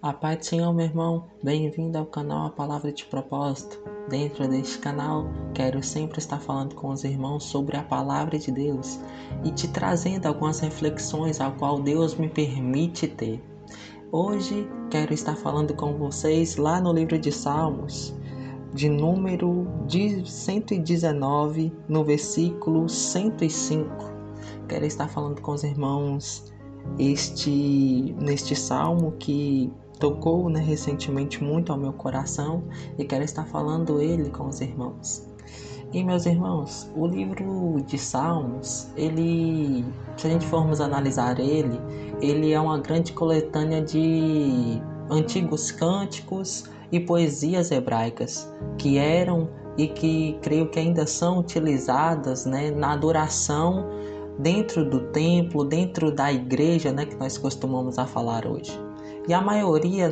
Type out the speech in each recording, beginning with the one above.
A paz do Senhor, meu irmão. Bem-vindo ao canal A Palavra de Propósito. Dentro deste canal, quero sempre estar falando com os irmãos sobre a Palavra de Deus e te trazendo algumas reflexões ao qual Deus me permite ter. Hoje, quero estar falando com vocês lá no livro de Salmos, de número 119, no versículo 105. Quero estar falando com os irmãos neste salmo que tocou recentemente muito ao meu coração e quero estar falando ele com os irmãos. E meus irmãos, o livro de Salmos, se a gente formos analisar ele é uma grande coletânea de antigos cânticos e poesias hebraicas que eram e que creio que ainda são utilizadas na adoração dentro do templo, dentro da igreja, que nós costumamos a falar hoje. E a maioria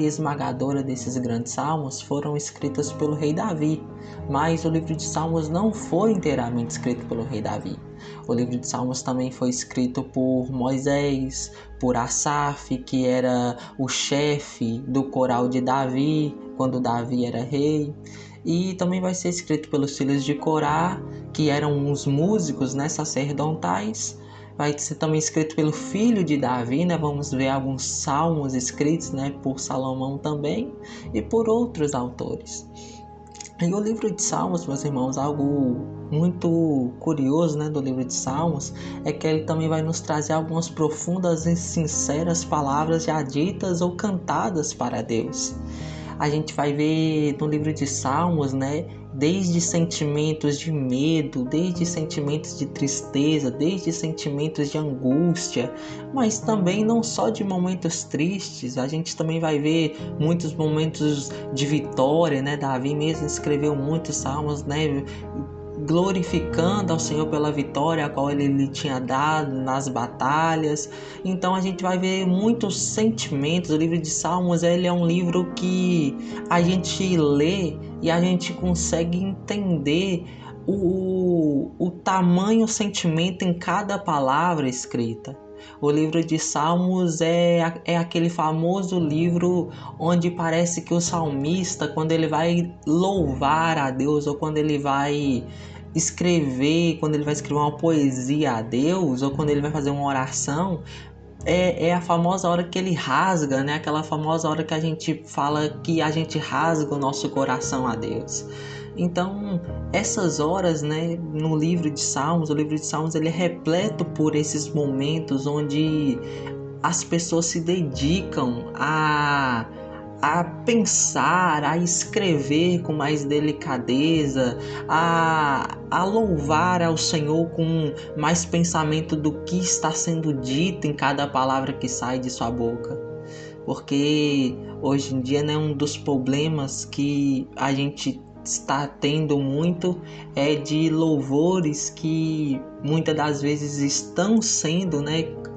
esmagadora desses grandes salmos foram escritos pelo rei Davi, mas o livro de Salmos não foi inteiramente escrito pelo rei Davi. O livro de Salmos também foi escrito por Moisés, por Asaf, que era o chefe do coral de Davi, quando Davi era rei. E também vai ser escrito pelos filhos de Corá, que eram os músicos sacerdotais. Vai ser também escrito pelo filho de Davi, vamos ver alguns salmos escritos por Salomão também e por outros autores. E o livro de Salmos, meus irmãos, algo muito curioso do livro de Salmos é que ele também vai nos trazer algumas profundas e sinceras palavras já ditas ou cantadas para Deus. A gente vai ver no livro de Salmos, desde sentimentos de medo, desde sentimentos de tristeza, desde sentimentos de angústia, mas também não só de momentos tristes, a gente também vai ver muitos momentos de vitória, Davi mesmo escreveu muitos salmos, glorificando ao Senhor pela vitória a qual Ele lhe tinha dado nas batalhas. Então a gente vai ver muitos sentimentos. O livro de Salmos ele é um livro que a gente lê e a gente consegue entender o tamanho sentimento em cada palavra escrita. O livro de Salmos é aquele famoso livro onde parece que o salmista, quando ele vai louvar a Deus ou quando ele vai escrever uma poesia a Deus ou quando ele vai fazer uma oração, é a famosa hora que ele rasga, aquela famosa hora que a gente fala que a gente rasga o nosso coração a Deus. Então, essas horas, no livro de Salmos, o livro de Salmos ele é repleto por esses momentos onde as pessoas se dedicam a pensar, a escrever com mais delicadeza, a louvar ao Senhor com mais pensamento do que está sendo dito em cada palavra que sai de sua boca. Porque hoje em dia um dos problemas que a gente está tendo muito é de louvores que muitas das vezes estão sendo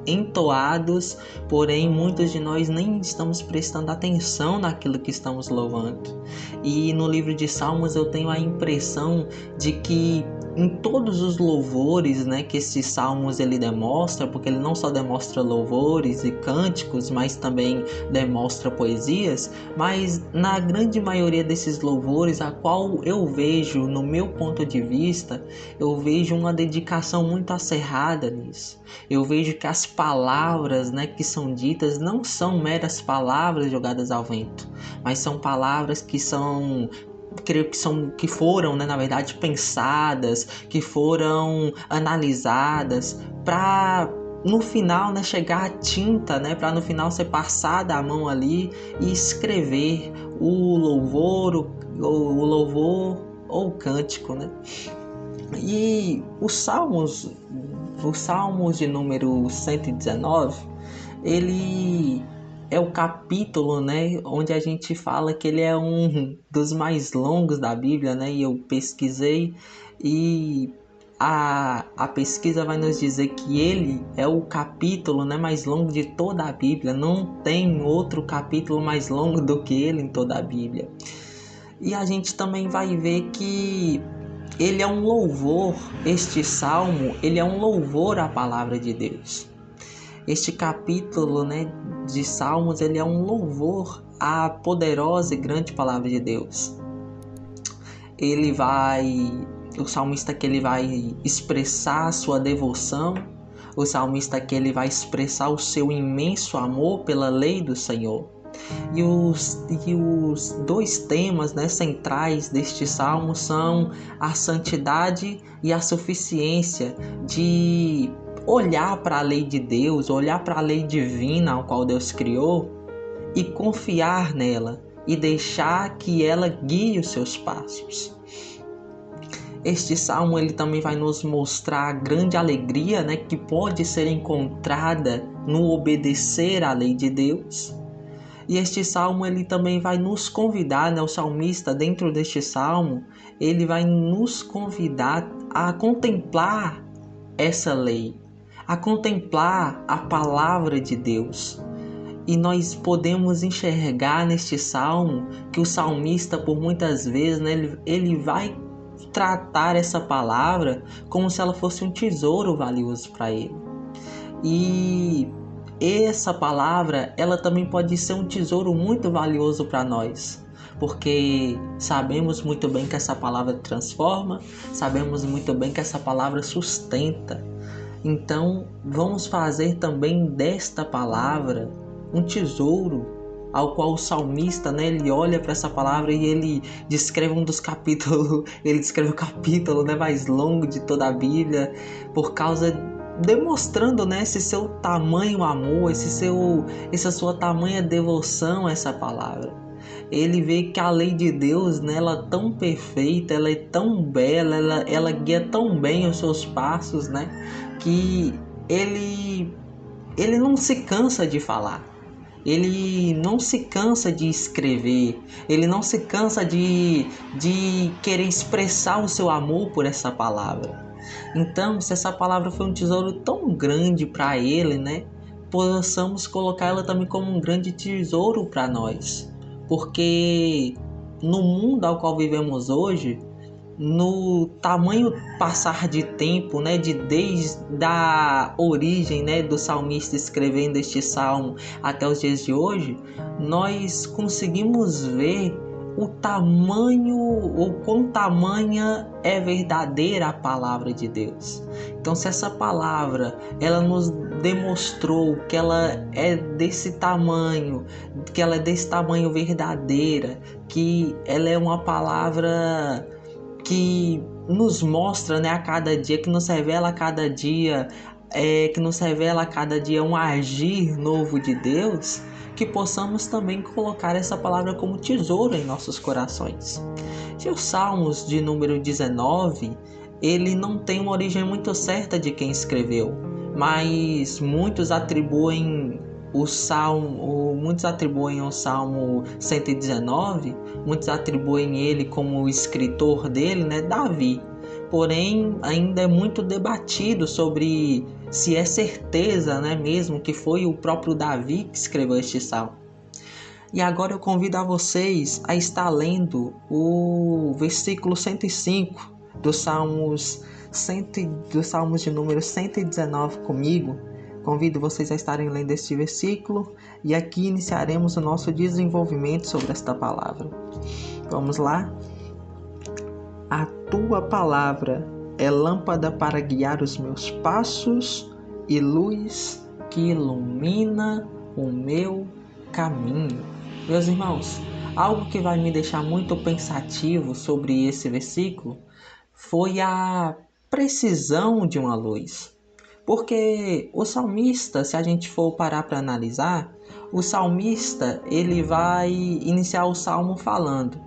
entoados, porém muitos de nós nem estamos prestando atenção naquilo que estamos louvando. E no livro de Salmos eu tenho a impressão de que em todos os louvores que esses salmos ele demonstra, porque ele não só demonstra louvores e cânticos, mas também demonstra poesias, mas na grande maioria desses louvores, a qual eu vejo, no meu ponto de vista, eu vejo uma dedicação muito acirrada nisso. Eu vejo que as palavras que são ditas não são meras palavras jogadas ao vento, mas são palavras que foram, na verdade, pensadas, que foram analisadas para no final chegar a tinta, para no final ser passada a mão ali e escrever o louvor ou o cântico, E os Salmos de número 119, ele é o capítulo, onde a gente fala que ele é um dos mais longos da Bíblia, e eu pesquisei e a pesquisa vai nos dizer que ele é o capítulo mais longo de toda a Bíblia. Não tem outro capítulo mais longo do que ele em toda a Bíblia. E a gente também vai ver que ele é um louvor, este salmo, ele é um louvor à palavra de Deus. Este capítulo, né, de Salmos, ele é um louvor à poderosa e grande palavra de Deus. O salmista que ele vai expressar a sua devoção, o salmista que ele vai expressar o seu imenso amor pela lei do Senhor. E os dois temas, né, centrais deste salmo são a santidade e a suficiência de olhar para a lei de Deus, olhar para a lei divina ao qual Deus criou e confiar nela e deixar que ela guie os seus passos. Este salmo ele também vai nos mostrar a grande alegria, né, que pode ser encontrada no obedecer à lei de Deus. E este salmo ele também vai nos convidar, né, o salmista dentro deste salmo, ele vai nos convidar a contemplar essa lei, a contemplar a palavra de Deus. E nós podemos enxergar neste salmo que o salmista, por muitas vezes, né, ele vai tratar essa palavra como se ela fosse um tesouro valioso para ele. E essa palavra, ela também pode ser um tesouro muito valioso para nós, porque sabemos muito bem que essa palavra transforma, sabemos muito bem que essa palavra sustenta. Então, vamos fazer também desta palavra um tesouro ao qual o salmista, né, ele olha para essa palavra e ele descreve um dos capítulos, ele descreve o capítulo, né, mais longo de toda a Bíblia, demonstrando, né, esse seu tamanho amor, essa sua tamanha devoção a essa palavra. Ele vê que a lei de Deus, né, ela é tão perfeita, ela é tão bela, ela guia tão bem os seus passos, né, que ele não se cansa de falar. Ele não se cansa de escrever, ele não se cansa de querer expressar o seu amor por essa palavra. Então, se essa palavra foi um tesouro tão grande para ele, né, possamos colocar ela também como um grande tesouro para nós. Porque no mundo ao qual vivemos hoje, no tamanho passar de tempo, né, desde a origem, né, do salmista escrevendo este salmo até os dias de hoje, nós conseguimos ver o tamanho, ou quão tamanha é verdadeira a palavra de Deus. Então, se essa palavra ela nos demonstrou que ela é desse tamanho, que ela é desse tamanho verdadeira, que ela é uma palavra que nos mostra, né, a cada dia, que nos revela a cada dia, um agir novo de Deus, que possamos também colocar essa palavra como tesouro em nossos corações. E os Salmos de número 19, ele não tem uma origem muito certa de quem escreveu, mas muitos atribuem o Salmo 119, muitos atribuem ele como o escritor dele, né, Davi. Porém, ainda é muito debatido sobre se é certeza, né, mesmo que foi o próprio Davi que escreveu este salmo. E agora eu convido a vocês a estar lendo o versículo 105 dos Salmos de número 119 comigo. Convido vocês a estarem lendo este versículo e aqui iniciaremos o nosso desenvolvimento sobre esta palavra. Vamos lá? A tua palavra é lâmpada para guiar os meus passos e luz que ilumina o meu caminho. Meus irmãos, algo que vai me deixar muito pensativo sobre esse versículo foi a precisão de uma luz. Porque o salmista, se a gente for parar para analisar, o salmista ele vai iniciar o salmo falando,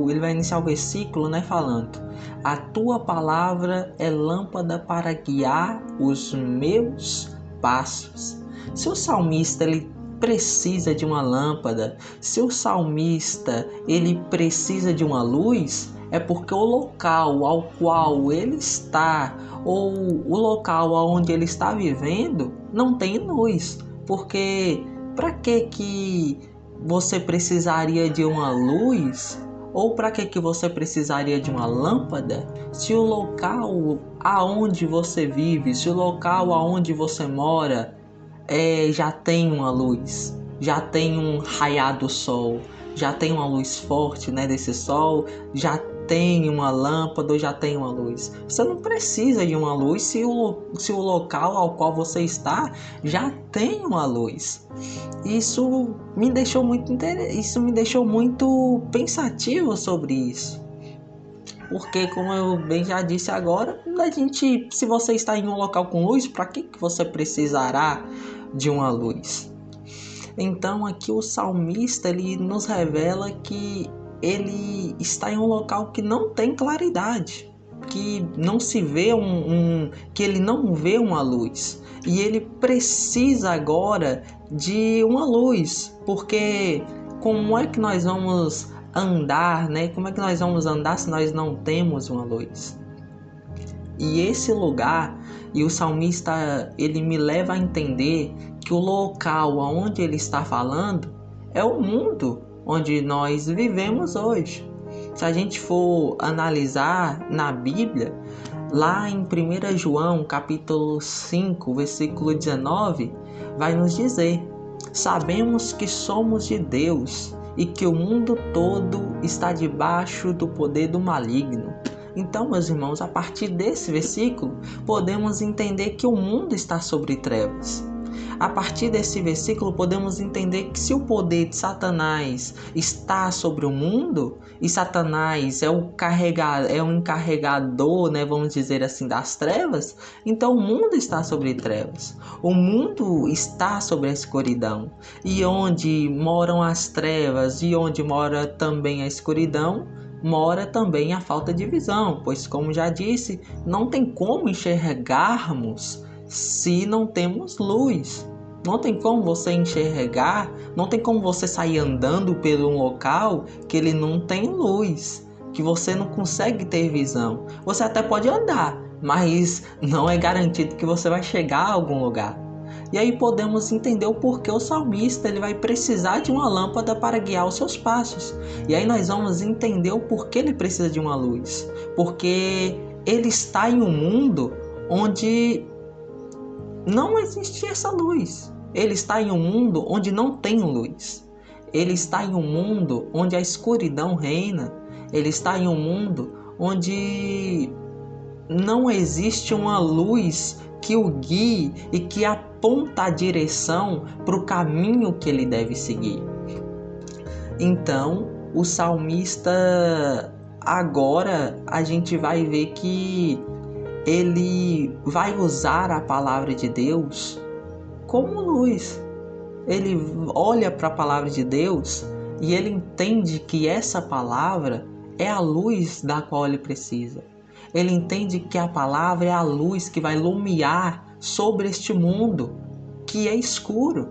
ele vai iniciar o versículo, né, falando: a tua palavra é lâmpada para guiar os meus passos. Se o salmista ele precisa de uma lâmpada, se o salmista ele precisa de uma luz, é porque o local ao qual ele está, ou o local onde ele está vivendo, não tem luz. Porque para que você precisaria de uma luz Ou para que você precisaria de uma lâmpada se o local aonde você vive, se o local aonde você mora já tem uma luz, já tem um raiar do sol, já tem uma luz forte, né, desse sol, já tem uma lâmpada ou já tem uma luz. Você não precisa de uma luz se o local ao qual você está já tem uma luz. Isso me deixou muito pensativo sobre isso. Porque, como eu bem já disse agora, se você está em um local com luz, para que você precisará de uma luz? Então, aqui o salmista ele nos revela que ele está em um local que não tem claridade, que não se vê que ele não vê uma luz. E ele precisa agora de uma luz, porque como é que nós vamos andar, né? Como é que nós vamos andar se nós não temos uma luz? E esse lugar, e o salmista, ele me leva a entender que o local aonde ele está falando é o mundo onde nós vivemos hoje. Se a gente for analisar na Bíblia, lá em 1 João, capítulo 5, versículo 19, vai nos dizer: sabemos que somos de Deus e que o mundo todo está debaixo do poder do maligno. Então, meus irmãos, a partir desse versículo, podemos entender que o mundo está sobre trevas. A partir desse versículo, podemos entender que se o poder de Satanás está sobre o mundo, e Satanás é o encarregador, né, vamos dizer assim, das trevas, então o mundo está sobre trevas. O mundo está sobre a escuridão. E onde moram as trevas e onde mora também a escuridão, mora também a falta de visão, pois, como já disse, não tem como enxergarmos se não temos luz. Não tem como você enxergar, não tem como você sair andando por um local que ele não tem luz, que você não consegue ter visão. Você até pode andar, mas não é garantido que você vai chegar a algum lugar. E aí podemos entender o porquê o salmista ele vai precisar de uma lâmpada para guiar os seus passos. E aí nós vamos entender o porquê ele precisa de uma luz. Porque ele está em um mundo onde não existe essa luz. Ele está em um mundo onde não tem luz. Ele está em um mundo onde a escuridão reina. Ele está em um mundo onde não existe uma luz que o guie e que aponta a direção para o caminho que ele deve seguir. Então, o salmista, agora a gente vai ver que ele vai usar a palavra de Deus como luz. Ele olha para a palavra de Deus e ele entende que essa palavra é a luz da qual ele precisa. Ele entende que a palavra é a luz que vai iluminar sobre este mundo que é escuro.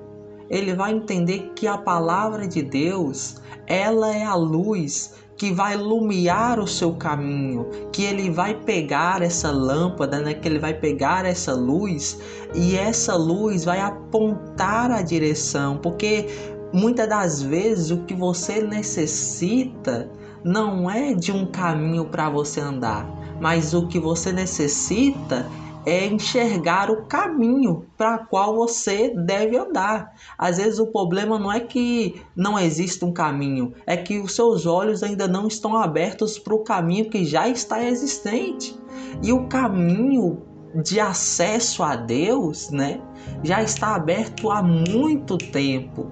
Ele vai entender que a palavra de Deus, ela é a luz que vai iluminar o seu caminho, que ele vai pegar essa lâmpada, né? Que ele vai pegar essa luz e essa luz vai apontar a direção, porque muitas das vezes o que você necessita não é de um caminho para você andar, mas o que você necessita é enxergar o caminho para qual você deve andar. Às vezes o problema não é que não existe um caminho, é que os seus olhos ainda não estão abertos para o caminho que já está existente. E o caminho de acesso a Deus, né, já está aberto há muito tempo.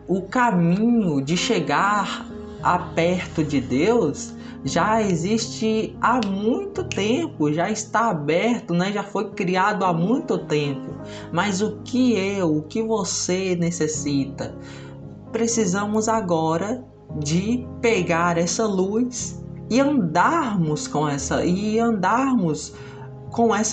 O caminho de chegar a perto de Deus já existe há muito tempo, já está aberto, né? Já foi criado há muito tempo. Mas o que você necessita? Precisamos agora de pegar essa luz e andarmos com essa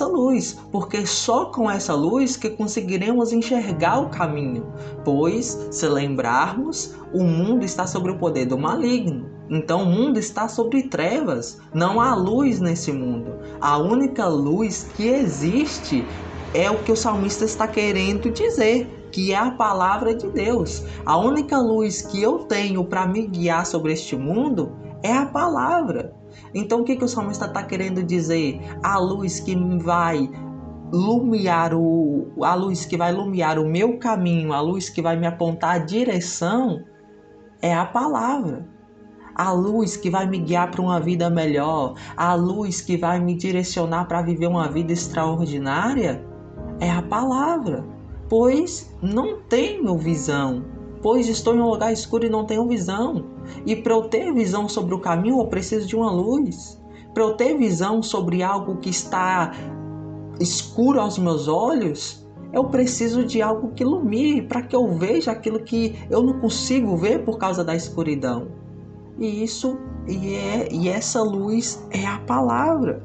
luz, porque só com essa luz que conseguiremos enxergar o caminho, pois, se lembrarmos, o mundo está sob o poder do maligno. Então o mundo está sobre trevas, não há luz nesse mundo. A única luz que existe é o que o salmista está querendo dizer, que é a palavra de Deus. A única luz que eu tenho para me guiar sobre este mundo É a palavra. Então o que o salmista está querendo dizer? A luz que vai lumiar o meu caminho, a luz que vai me apontar a direção, é a palavra. A luz que vai me guiar para uma vida melhor, a luz que vai me direcionar para viver uma vida extraordinária, é a palavra. Pois não tenho visão, pois estou em um lugar escuro e não tenho visão. E para eu ter visão sobre o caminho, eu preciso de uma luz. Para eu ter visão sobre algo que está escuro aos meus olhos, eu preciso de algo que ilumine, para que eu veja aquilo que eu não consigo ver por causa da escuridão. E essa luz é a palavra.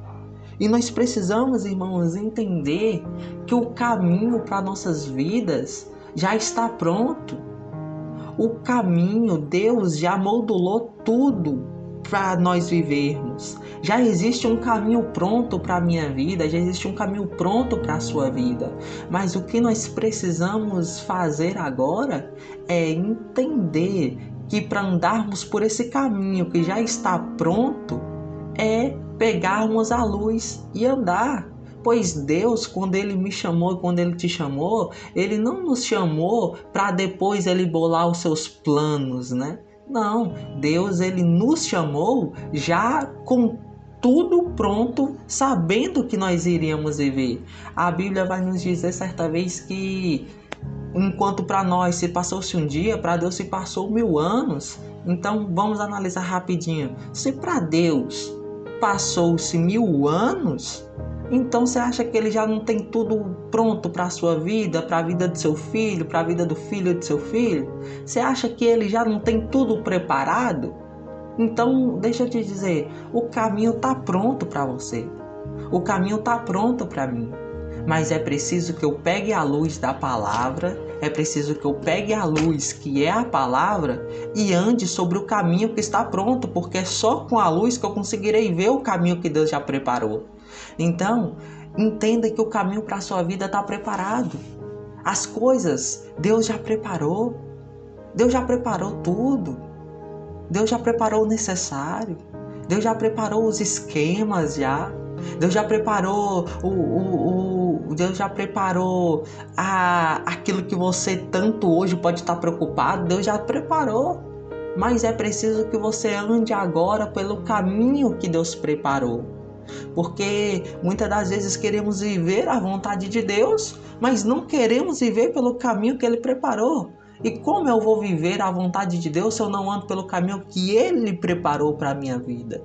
E nós precisamos, irmãos, entender que o caminho para nossas vidas já está pronto. O caminho, Deus já moldurou tudo para nós vivermos. Já existe um caminho pronto para a minha vida, já existe um caminho pronto para a sua vida. Mas o que nós precisamos fazer agora é entender que para andarmos por esse caminho que já está pronto, é pegarmos a luz e andar. Pois Deus, quando Ele me chamou, quando Ele te chamou, Ele não nos chamou para depois Ele bolar os seus planos, né? Não, Deus, Ele nos chamou já com tudo pronto, sabendo que nós iríamos viver. A Bíblia vai nos dizer certa vez que enquanto para nós se passou-se um dia, para Deus se passou 1000 anos. Então vamos analisar rapidinho. Se para Deus passou-se 1000 anos, então você acha que Ele já não tem tudo pronto para a sua vida, para a vida do seu filho, para a vida do filho do seu filho? Você acha que Ele já não tem tudo preparado? Então deixa eu te dizer, o caminho está pronto para você. O caminho está pronto para mim. Mas é preciso que eu pegue a luz da palavra, é preciso que eu pegue a luz que é a palavra e ande sobre o caminho que está pronto, porque é só com a luz que eu conseguirei ver o caminho que Deus já preparou. Então, entenda que o caminho para a sua vida está preparado. As coisas Deus já preparou. Deus já preparou tudo. Deus já preparou o necessário. Deus já preparou os esquemas já. Deus já preparou Deus já preparou aquilo que você tanto hoje pode estar preocupado. Deus já preparou. Mas é preciso que você ande agora pelo caminho que Deus preparou. Porque muitas das vezes queremos viver a vontade de Deus, mas não queremos viver pelo caminho que Ele preparou. E como eu vou viver a vontade de Deus se eu não ando pelo caminho que Ele preparou para a minha vida?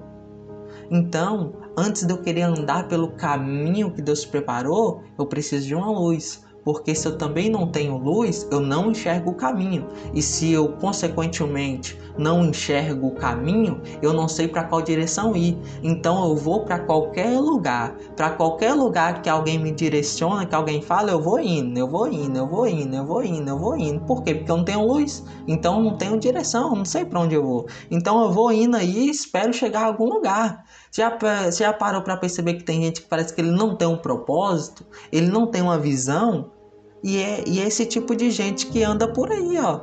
Então, antes de eu querer andar pelo caminho que Deus preparou, eu preciso de uma luz. Porque se eu também não tenho luz, eu não enxergo o caminho. E se eu, consequentemente, não enxergo o caminho, eu não sei para qual direção ir. Então eu vou para qualquer lugar. Para qualquer lugar que alguém me direciona, que alguém fala, eu vou indo, eu vou indo, eu vou indo, eu vou indo, eu vou indo. Por quê? Porque eu não tenho luz. Então eu não tenho direção, eu não sei para onde eu vou. Então eu vou indo aí e espero chegar a algum lugar. Você já parou para perceber que tem gente que parece que ele não tem um propósito, ele não tem uma visão? E é esse tipo de gente que anda por aí, ó.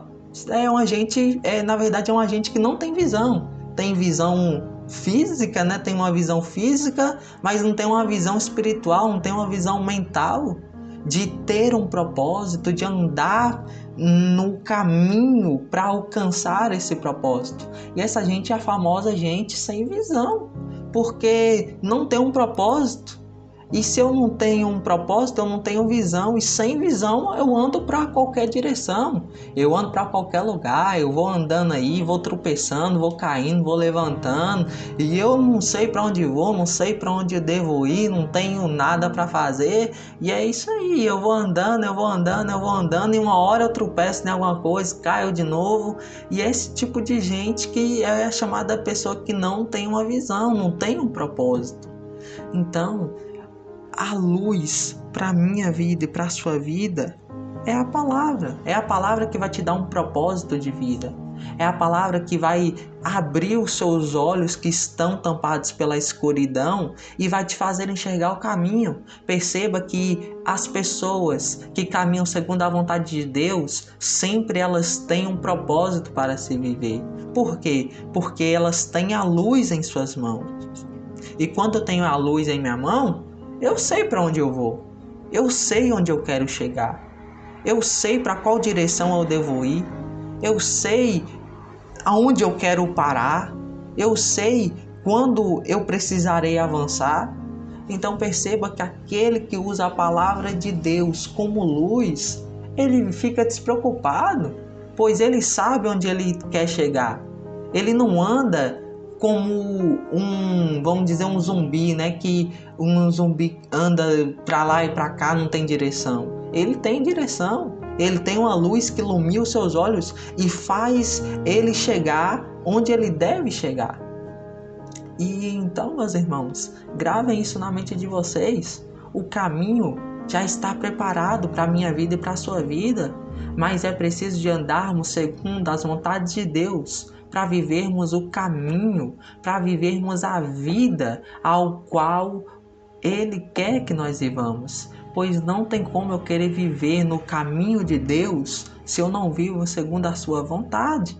Na verdade é uma gente que não tem visão. Tem visão física, né? Tem uma visão física, mas não tem uma visão espiritual, não tem uma visão mental de ter um propósito, de andar no caminho para alcançar esse propósito. E essa gente é a famosa gente sem visão, porque não tem um propósito. E se eu não tenho um propósito, eu não tenho visão. E sem visão eu ando para qualquer direção. Eu ando para qualquer lugar. Eu vou andando aí, vou tropeçando, vou caindo, vou levantando. E eu não sei para onde vou, não sei para onde eu devo ir, não tenho nada para fazer. E é isso aí. Eu vou andando, eu vou andando, eu vou andando. E uma hora eu tropeço em alguma coisa, caio de novo. E é esse tipo de gente que é chamada pessoa que não tem uma visão, não tem um propósito. Então, a luz para a minha vida e para a sua vida é a palavra. É a palavra que vai te dar um propósito de vida. É a palavra que vai abrir os seus olhos que estão tampados pela escuridão e vai te fazer enxergar o caminho. Perceba que as pessoas que caminham segundo a vontade de Deus, sempre elas têm um propósito para se viver. Por quê? Porque elas têm a luz em suas mãos. E quando eu tenho a luz em minha mão, eu sei para onde eu vou. Eu sei onde eu quero chegar. Eu sei para qual direção eu devo ir. Eu sei aonde eu quero parar. Eu sei quando eu precisarei avançar. Então perceba que aquele que usa a palavra de Deus como luz, ele fica despreocupado, pois ele sabe onde ele quer chegar. Ele não anda como vamos dizer, um zumbi, né? Que um zumbi anda para lá e para cá, não tem direção. Ele tem direção. Ele tem uma luz que ilumina os seus olhos e faz ele chegar onde ele deve chegar. E então, meus irmãos, gravem isso na mente de vocês. O caminho já está preparado para a minha vida e para a sua vida, mas é preciso de andarmos segundo as vontades de Deus, para vivermos o caminho, para vivermos a vida ao qual Ele quer que nós vivamos. Pois não tem como eu querer viver no caminho de Deus se eu não vivo segundo a sua vontade.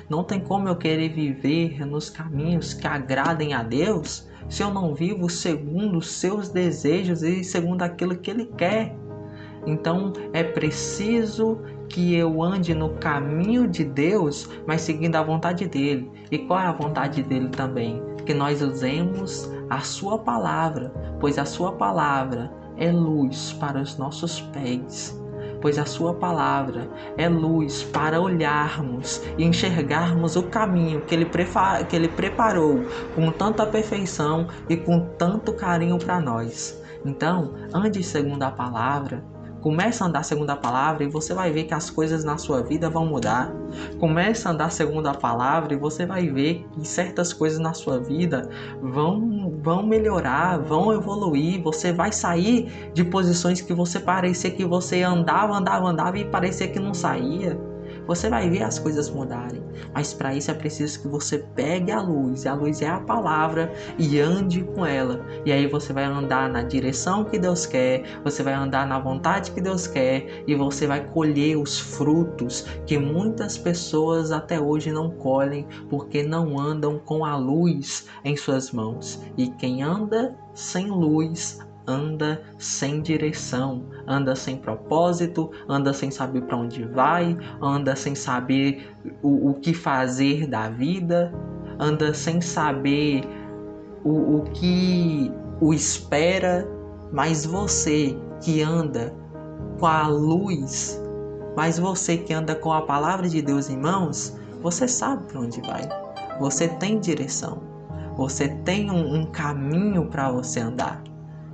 Não tem como eu querer viver nos caminhos que agradem a Deus se eu não vivo segundo os seus desejos e segundo aquilo que Ele quer. Então é preciso que eu ande no caminho de Deus, mas seguindo a vontade dEle. E qual é a vontade dEle também? Que nós usemos a sua palavra, pois a sua palavra é luz para os nossos pés. Pois a sua palavra é luz para olharmos e enxergarmos o caminho que Ele preparou com tanta perfeição e com tanto carinho para nós. Então, ande segundo a palavra. Comece a andar segundo a palavra e você vai ver que as coisas na sua vida vão mudar. Comece a andar segundo a palavra e você vai ver que certas coisas na sua vida vão melhorar, vão evoluir. Você vai sair de posições que você parecia que você andava e parecia que não saía. Você vai ver as coisas mudarem, mas para isso é preciso que você pegue a luz, e a luz é a palavra, e ande com ela. E aí você vai andar na direção que Deus quer, você vai andar na vontade que Deus quer, e você vai colher os frutos que muitas pessoas até hoje não colhem, porque não andam com a luz em suas mãos. E quem anda sem luz anda sem direção, anda sem propósito, anda sem saber para onde vai, anda sem saber o que fazer da vida, anda sem saber o que o espera. Mas você que anda com a luz, mas você que anda com a palavra de Deus em mãos, você sabe para onde vai, você tem direção, você tem um caminho para você andar.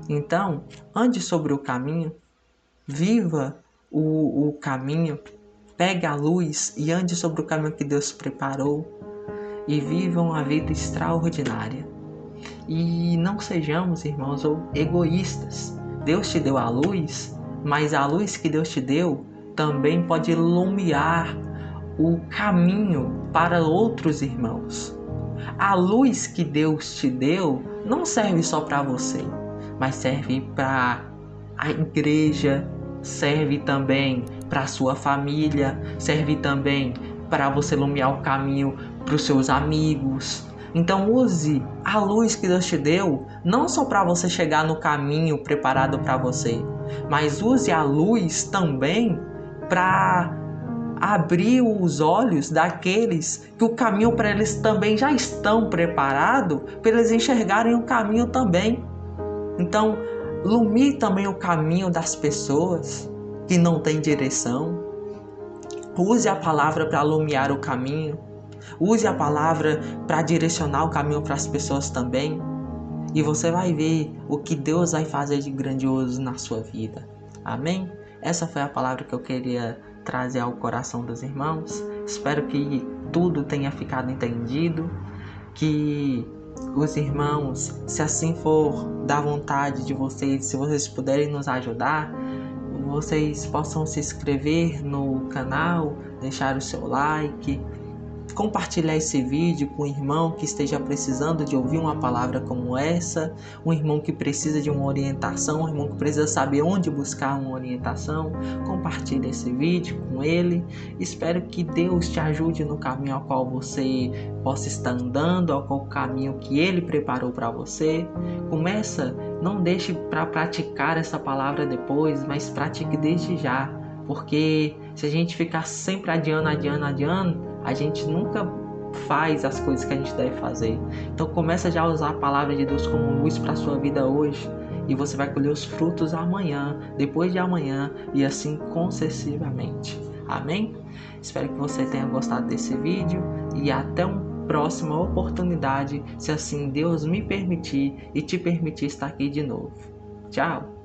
Então, ande sobre o caminho, viva o caminho, pegue a luz e ande sobre o caminho que Deus preparou e vivam uma vida extraordinária. E não sejamos, irmãos, egoístas. Deus te deu a luz, mas a luz que Deus te deu também pode iluminar o caminho para outros irmãos. A luz que Deus te deu não serve só para você, mas serve para a igreja, serve também para a sua família, serve também para você iluminar o caminho para os seus amigos. Então use a luz que Deus te deu, não só para você chegar no caminho preparado para você, mas use a luz também para abrir os olhos daqueles que o caminho para eles também já estão preparados, para eles enxergarem o caminho também. Então, ilumine também o caminho das pessoas que não têm direção. Use a palavra para iluminar o caminho. Use a palavra para direcionar o caminho para as pessoas também. E você vai ver o que Deus vai fazer de grandioso na sua vida. Amém? Essa foi a palavra que eu queria trazer ao coração dos irmãos. Espero que tudo tenha ficado entendido. Que os irmãos, se assim for da vontade de vocês, se vocês puderem nos ajudar, vocês possam se inscrever no canal, deixar o seu like compartilhar esse vídeo com um irmão que esteja precisando de ouvir uma palavra como essa, um irmão que precisa de uma orientação, um irmão que precisa saber onde buscar uma orientação. Compartilhe esse vídeo com ele. Espero que Deus te ajude no caminho ao qual você possa estar andando, ao qual caminho que Ele preparou para você. Não deixe para praticar essa palavra depois, mas pratique desde já, porque se a gente ficar sempre adiando, a gente nunca faz as coisas que a gente deve fazer. Então começa já a usar a palavra de Deus como luz para a sua vida hoje, e você vai colher os frutos amanhã, depois de amanhã e assim concessivamente. Amém? Espero que você tenha gostado desse vídeo e até uma próxima oportunidade, se assim Deus me permitir e te permitir estar aqui de novo. Tchau!